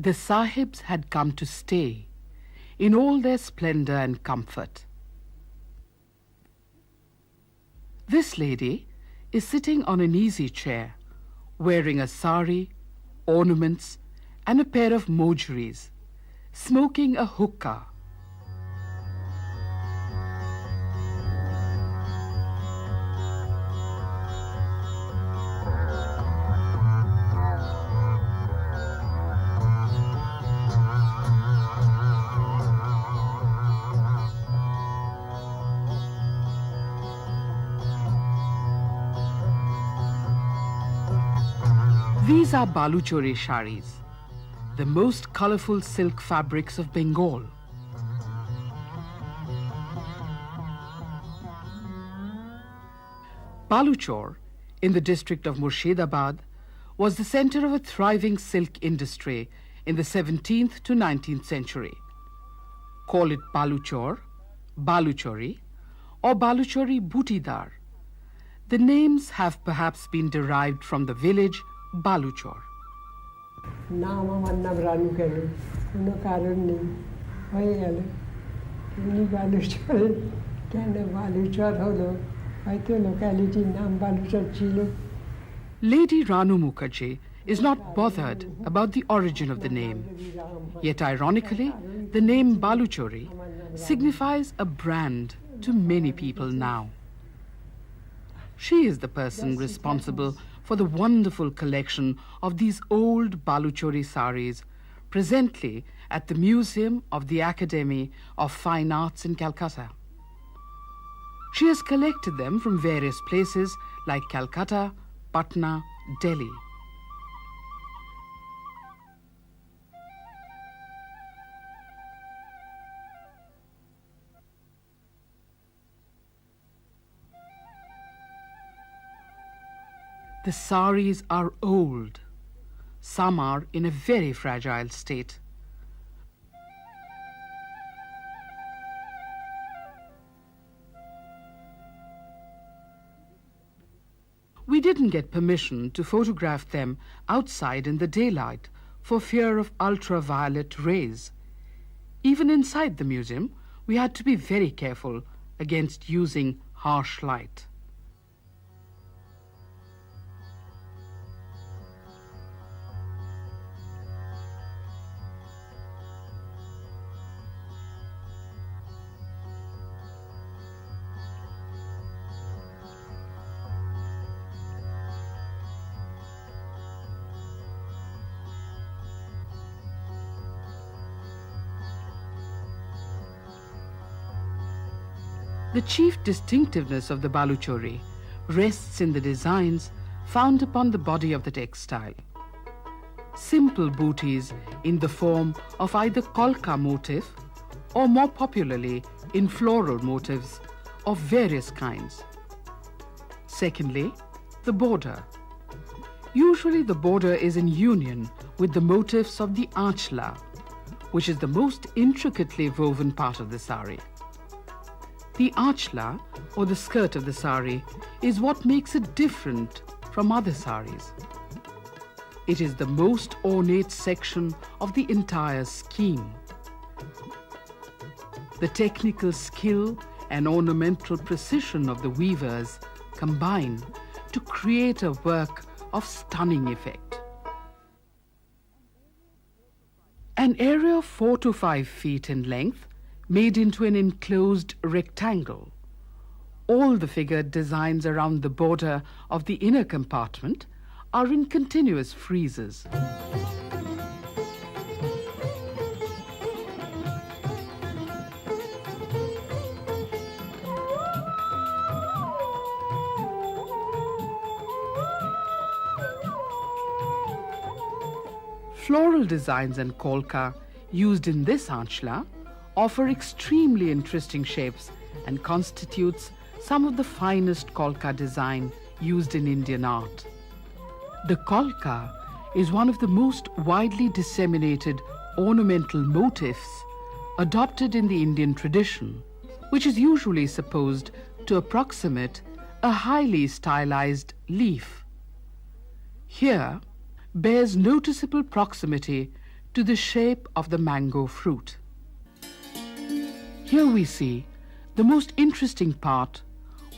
The Sahibs had come to stay in all their splendor and comfort. This lady is sitting on an easy chair, wearing a sari, ornaments, and a pair of mojeries, smoking a hookah. These are Baluchori saris, the most colorful silk fabrics of Bengal. Baluchor, in the district of Murshidabad, was the center of a thriving silk industry in the 17th to 19th century. Call it Baluchor, Baluchori, or Baluchori Butidar. The names have perhaps been derived from the village Baluchor. নাম আমার নাম রানু কেন কোনো কারণ নেই হয়ে গেল এমনি বালুচরে কেন বালুচর হলো হয়তো লোকালিটির নাম বালুচর ছিল Lady Ranu Mukherjee is not bothered about the origin of the name. Yet ironically, the name Baluchori signifies a brand to many people now. She is the person responsible for the wonderful collection of these old Baluchori saris, presently at the Museum of the Academy of Fine Arts in Calcutta. She has collected them from various places like Calcutta, Patna, Delhi. The saris are old. Some are in a very fragile state. We didn't get permission to photograph them outside in the daylight for fear of ultraviolet rays. Even inside the museum, we had to be very careful against using harsh light. The chief distinctiveness of the Baluchori rests in the designs found upon the body of the textile. Simple booties in the form of either kolka motif or more popularly in floral motifs of various kinds. Secondly, the border. Usually the border is in union with the motifs of the anchla, which is the most intricately woven part of the sari. The anchla, or the skirt of the sari, is what makes it different from other saris. It is the most ornate section of the entire scheme. The technical skill and ornamental precision of the weavers combine to create a work of stunning effect. An area of 4 to 5 feet in length made into an enclosed rectangle. All the figured designs around the border of the inner compartment are in continuous friezes. Floral designs and kolka used in this anchla offer extremely interesting shapes and constitutes some of the finest kolka design used in Indian art. The kolka is one of the most widely disseminated ornamental motifs adopted in the Indian tradition, which is usually supposed to approximate a highly stylized leaf. Here bears noticeable proximity to the shape of the mango fruit. Here we see the most interesting part,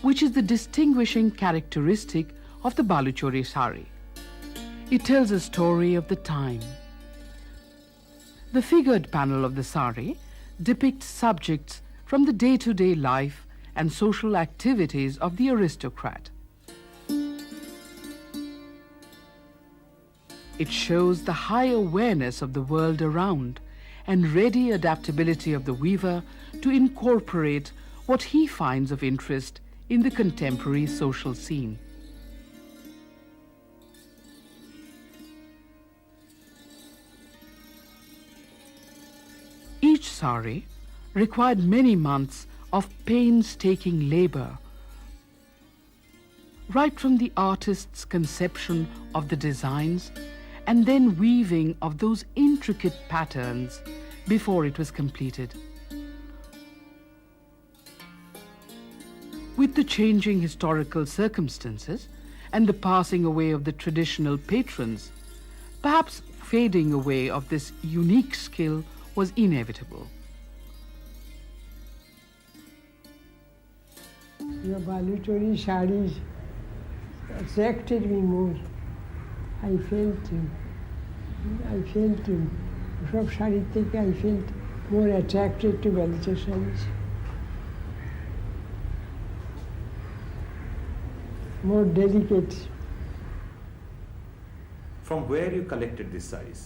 which is the distinguishing characteristic of the Baluchari sari. It tells a story of the time. The figured panel of the sari depicts subjects from the day-to-day life and social activities of the aristocrat. It shows the high awareness of the world around and ready adaptability of the weaver to incorporate what he finds of interest in the contemporary social scene. Each sari required many months of painstaking labor, right from the artist's conception of the designs and then weaving of those intricate patterns before it was completed. With the changing historical circumstances and the passing away of the traditional patrons, perhaps fading away of this unique skill was inevitable. Your Baluchari sarees attracted me more. I felt সব শাড়ির থেকে I felt more attracted to Baluchari sarees. More delicate. From where you collected these sarees?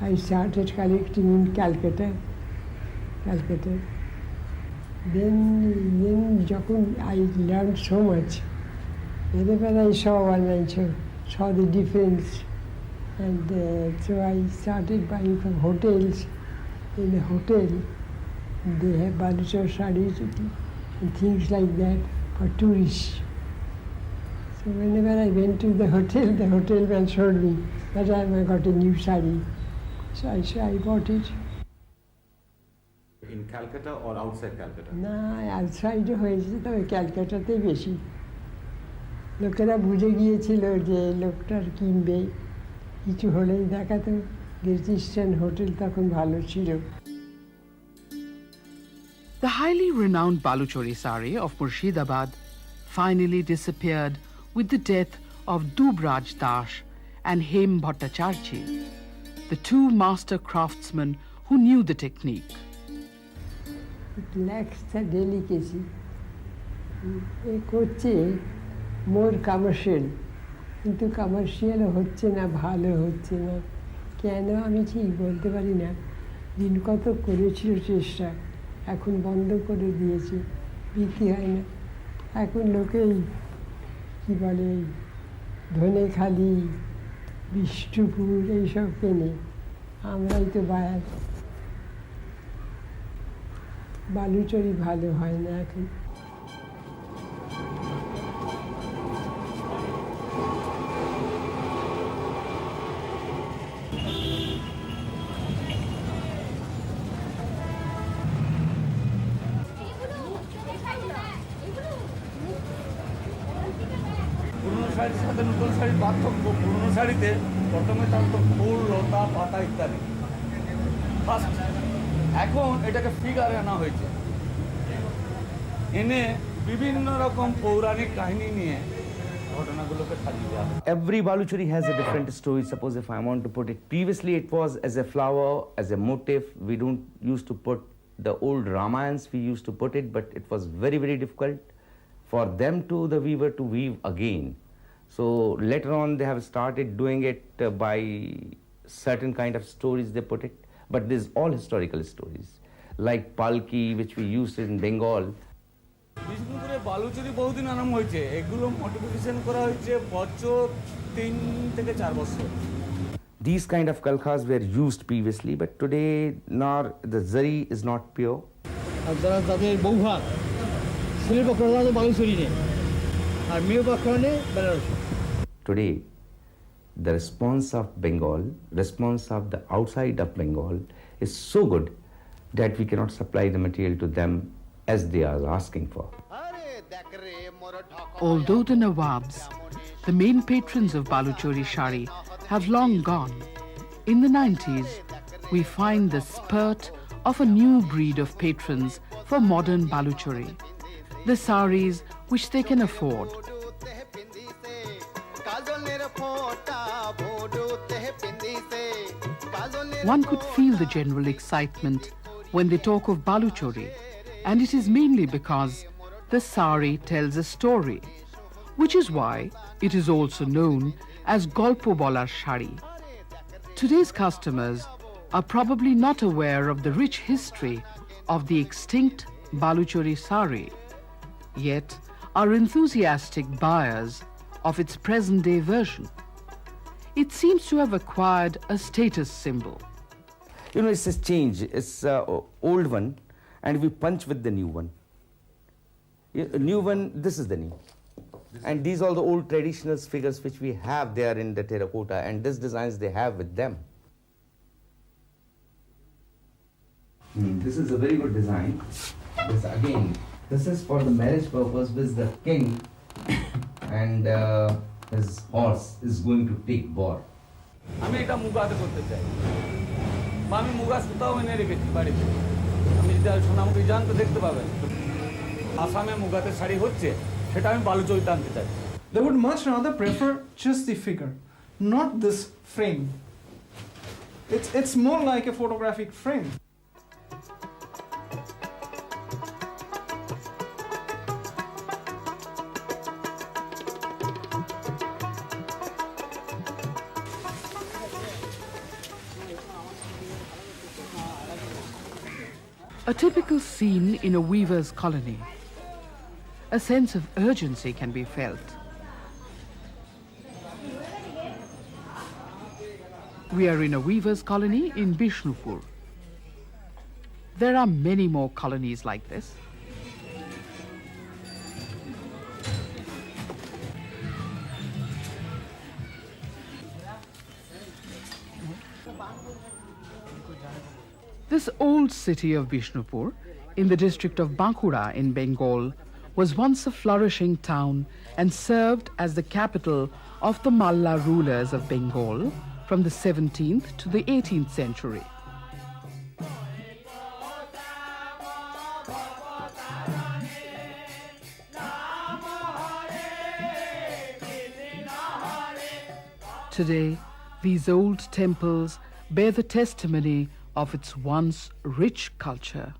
I started collecting in Calcutta. Then যখন I learned so much, whenever I saw one, I saw the difference, and so I started buying from hotels. In a hotel, they have Baluchari sarees and things like that for tourists. So whenever I went to the hotel man showed me that I got a new saree. So I bought it. In Calcutta or outside Calcutta? না আউটসাইডে হয়েছে, তবে ক্যালকাটাতেই বেশি। লোকেরা বুঝে গিয়েছিল যে লোকটার কিনবে, কিছু হলেই দেখাতো। গ্রেট ইস্টার্ন হোটেল তখন ভালো ছিল। The highly renowned Baluchari sari of Murshidabad finally disappeared with the death of Dubraj Das and Hem Bhattacharjee, the two master craftsmen who knew the technique. It lacks the delicacy. এ করছে more commercial, কিন্তু commercial হচ্ছে না, ভালো হচ্ছে না। কেন আমি ঠিক বলতে পারি না। দিন কত করেছিল চেষ্টা, এখন বন্ধ করে দিয়েছে, বিক্রি হয় না। এখন লোকেই কী বলে ধনেখালি, বিষ্ণুপুর এইসব কেনে, আমরাই তো বায়ার। বালুচরি ভালো হয় না এখন। পুরনো শাড়ির সাথে নতুন শাড়ির পার্থক্য, পুরনো শাড়িতে প্রথমে থাকতো ফুল, লতা, পাতা ইত্যাদি। ফার্স্ট এখন এটাকে ফিগারে আনা হয়েছে, এনে বিভিন্ন রকম পৌরাণিক কাহিনী নিয়ে ঘটনাগুলোকে সাজিয়ে দেওয়া হয়। Every Baluchari has a different story. Suppose if I want to put it, previously it was as a flower, as a motif. We don't used to put the old Ramayans, we used to put it, but it was very, very difficult for them to, the weaver, to weave again. So later on they have started doing it by certain kind of stories they put it, but these all historical stories, like Palki, which we used in Bengal. বিষ্ণুপুরে বালুচরি বহুদিন আরম্ভ হয়েছে, এগুলো modification করা হয়েছে বছর 3 থেকে 4 বছর। These kind of kalkhas were used previously, but today now the zari is not pure. আর যারা তাদের বৌভাত ছেলের পক্ষে তাদের বালুচরি নেই, আর মেয়ের পক্ষে নেই Banarasi. Today, the response of Bengal, response of the outside of Bengal is so good that we cannot supply the material to them as they are asking for. Although the Nawabs, the main patrons of Baluchari sari, have long gone, In the 90s, we find the spurt of a new breed of patrons for modern Baluchari, the saris which they can afford. One could feel the general excitement when they talk of Baluchari, and it is mainly because the sari tells a story, which is why it is also known as Golpo Bolar Shari. Today's customers are probably not aware of the rich history of the extinct Baluchari sari, yet are enthusiastic buyers of its present-day version. It seems to have acquired a status symbol. You know, it's a change. It's an old one, and we punch with the new one. A new one, this is the new. And these are the old traditional figures which we have there in the terracotta, and these designs they have with them. This is a very good design. This is for the marriage purpose with the king and his horse is going to take boar. আমি এটা মুগাতে করতে চাই, বা আমি মুগা সুতাও এনে রেখেছি বাড়িতে। আমি যদি সোনামুখী যান তো দেখতে পাবেন আসামে মুগাতে শাড়ি হচ্ছে, সেটা আমি বালুচরিতে আনতে চাই। They would much rather prefer just the figure, not this frame. It's more like a photographic frame. A typical scene in a weaver's colony. A sense of urgency can be felt. We are in a weaver's colony in Bishnupur. There are many more colonies like this. This old city of Bishnupur, in the district of Bankura in Bengal, was once a flourishing town and served as the capital of the Malla rulers of Bengal from the 17th to the 18th century. Today, these old temples bear the testimony of its once rich culture.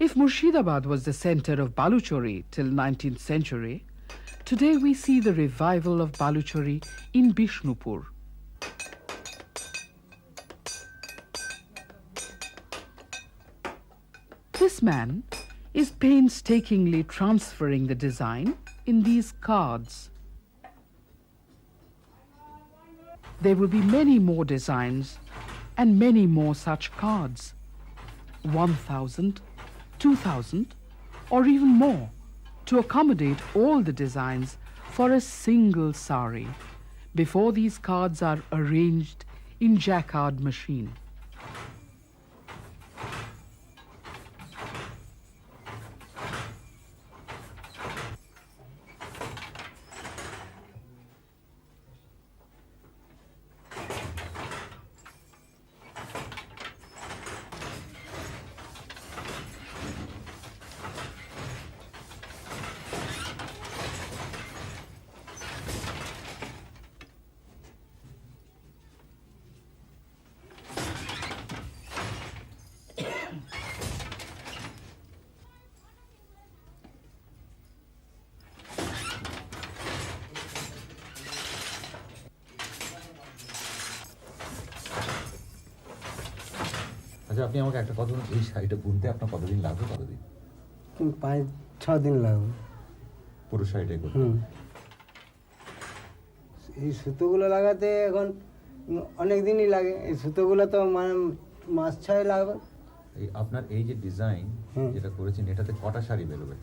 If Murshidabad was the center of Baluchari till 19th century, today we see the revival of Baluchari in Bishnupur. This man is painstakingly transferring the design in these cards. There will be many more designs and many more such cards. 1,000, 2,000, or even more, to accommodate all the designs for a single sari before these cards are arranged in jacquard machine. আচ্ছা, আপনি আমাকে একটা কথা বলুন, এই শাড়িটা বুনতে আপনার কতদিন লাগবে? 5-6 দিন লাগবে পুরো শাড়িটাই করতে? এই সুতোগুলো লাগাতে এখন অনেক দিনই লাগে। এই সুতোগুলো তো মানে মাস 6 লাগবে। এই আপনার এই যে ডিজাইন যেটা করেছেন, এটাতে কটা শাড়ি বেরোবে?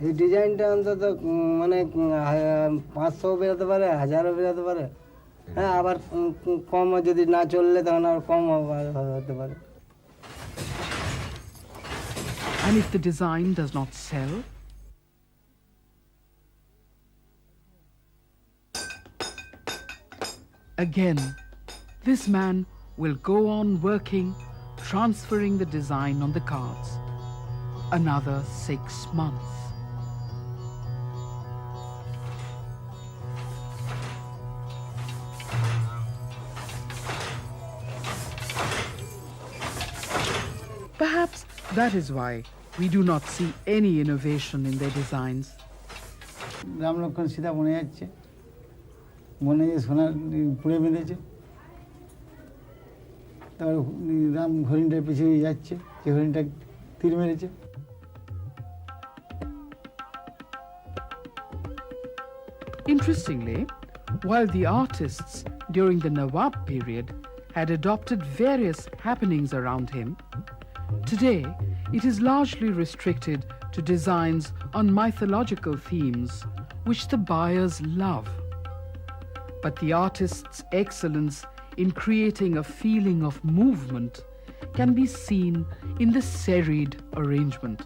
এই ডিজাইনটা অন্তত মানে 500 বেরোতে পারে, 1000ও বেরোতে পারে। হ্যাঁ, আবার কম যদি না চললে তখন আর কম হতে পারে। And if the design does not sell? Again, this man will go on working, transferring the design on the cards. Another 6 months. Perhaps that is why we do not see any innovation in their designs. Ram Lakshman Sita বনে যাচ্ছে, বনে যে সোনার পুড়ে বেঁধেছে, তারপর রাম হরিণটার পিছিয়ে যাচ্ছে, যে হরিণটা তীর মেরেছে। Interestingly, while the artists during the Nawab period had adopted various happenings around him, today it is largely restricted to designs on mythological themes which the buyers love. But the artist's excellence in creating a feeling of movement can be seen in the serried arrangement.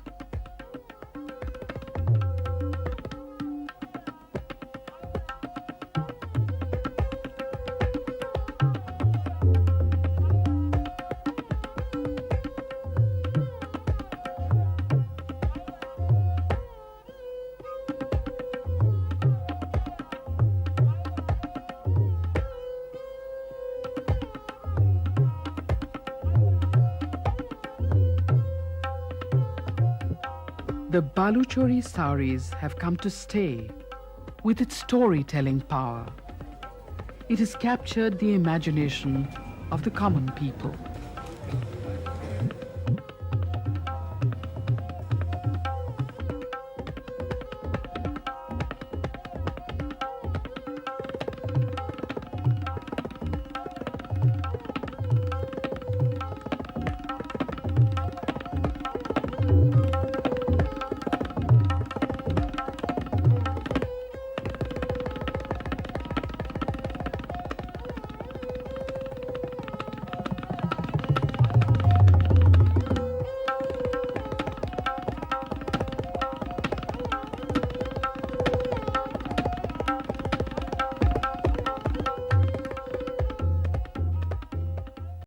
The Baluchari saris have come to stay with its storytelling power. It has captured the imagination of the common people.